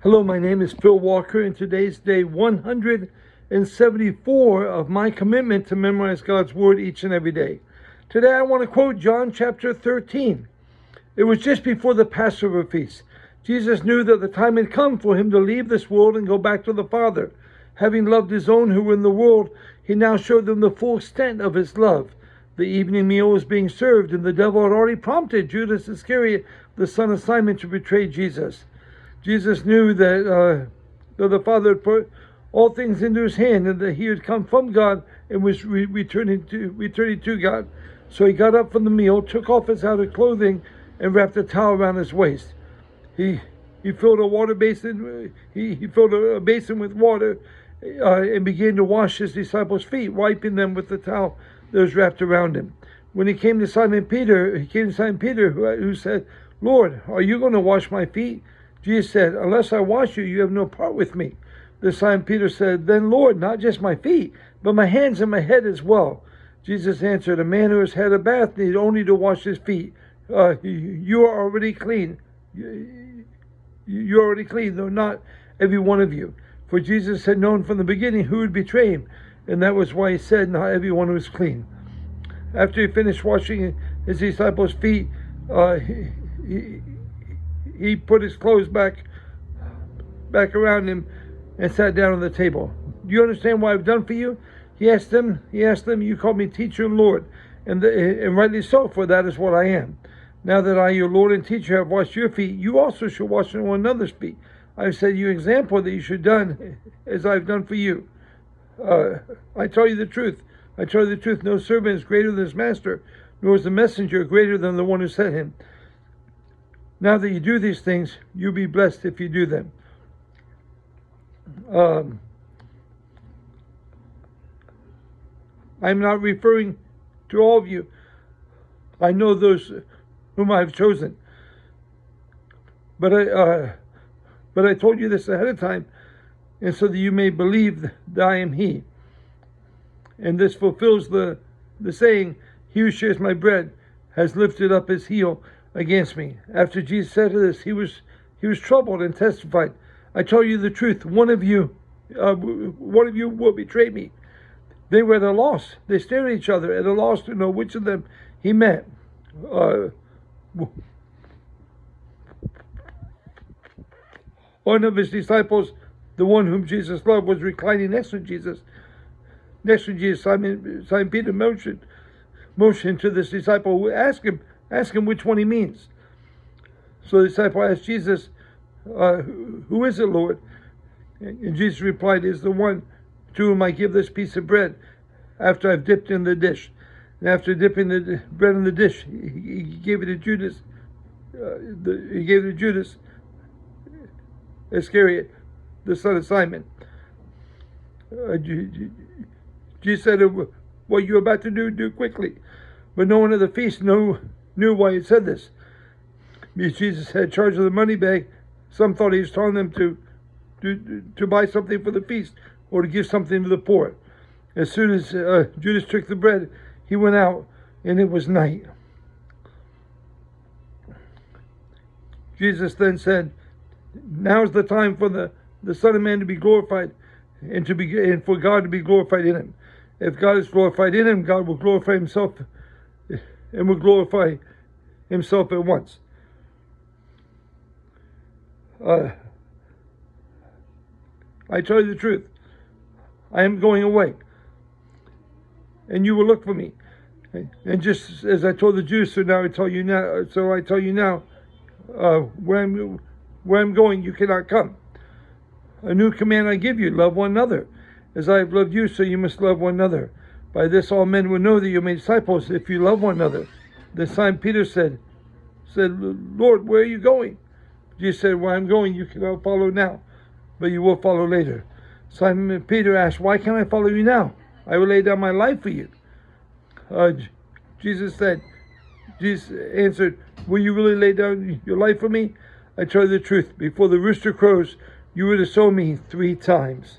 Hello, my name is Phil Walker, and today's day 174 of my commitment to memorize God's Word each and every day. Today I want to quote John chapter 13. It was just before the Passover feast. Jesus knew that the time had come for him to leave this world and go back to the Father. Having loved his own who were in the world, he now showed them the full extent of his love. The evening meal was being served, and the devil had already prompted Judas Iscariot, the son of Simon, to betray Jesus. Jesus knew that the Father had put all things into his hand, and that he had come from God and was returning to God. So he got up from the meal, took off his outer clothing, and wrapped a towel around his waist. He filled a water basin. He filled a basin with water, and began to wash his disciples' feet, wiping them with the towel that was wrapped around him. When he came to Simon Peter, who said, "Lord, are you going to wash my feet?" Jesus said, "Unless I wash you, you have no part with me." Then Simon Peter said, "Then Lord, not just my feet, but my hands and my head as well." Jesus answered, "A man who has had a bath needs only to wash his feet. You are already clean. You're already clean, though not every one of you." For Jesus had known from the beginning who would betray him, and that was why he said, "Not everyone was clean." After he finished washing his disciples' feet, he put his clothes back around him and sat down on the table. "Do you understand what I've done for you?" He asked them, "You called me teacher and Lord, and rightly so, for that is what I am. Now that I, your Lord and teacher, have washed your feet, you also shall wash one another's feet. I have set you an example that you should done as I have done for you. I tell you the truth. No servant is greater than his master, nor is the messenger greater than the one who sent him. Now that you do these things, you'll be blessed if you do them." I'm not referring to all of you. I know those whom I have chosen. But I told you this ahead of time, and so that you may believe that I am He. And this fulfills the saying, "He who shares my bread has lifted up his heel against me." After Jesus said this, he was troubled and testified, "I tell you the truth, one of you will betray me." They were at a loss. They stared at each other, at a loss to know which of them he meant. One of his disciples, the one whom Jesus loved, was reclining next to Jesus. Simon Peter motioned to this disciple, ask him which one he means. So the disciple asked Jesus, "Who is it, Lord?" And Jesus replied, "It is the one to whom I give this piece of bread after I've dipped in the dish." And after dipping the bread in the dish, he gave it to Judas. Judas Iscariot, the son of Simon. Jesus said, "What you're about to do quickly." But no one at the feast knew why he said this. Because Jesus had charge of the money bag, some thought he was telling them to buy something for the feast or to give something to the poor. As soon as Judas took the bread, he went out, and it was night. Jesus then said, "Now is the time for the Son of Man to be glorified, and for God to be glorified in him. If God is glorified in him, God will glorify himself, and will glorify himself at once." I tell you the truth. I am going away, and you will look for me. And just as I told the Jews, so I tell you now, where I'm going, you cannot come. A new command I give you: love one another. As I have loved you, so you must love one another. By this all men will know that you are my disciples, if you love one another. Then Simon Peter said, "Lord, where are you going?" Jesus said, "Where I'm going, you cannot follow now, but you will follow later." Simon Peter asked, "Why can't I follow you now? I will lay down my life for you." Jesus answered, "Will you really lay down your life for me? I tell you the truth, before the rooster crows, you will disown me 3 times.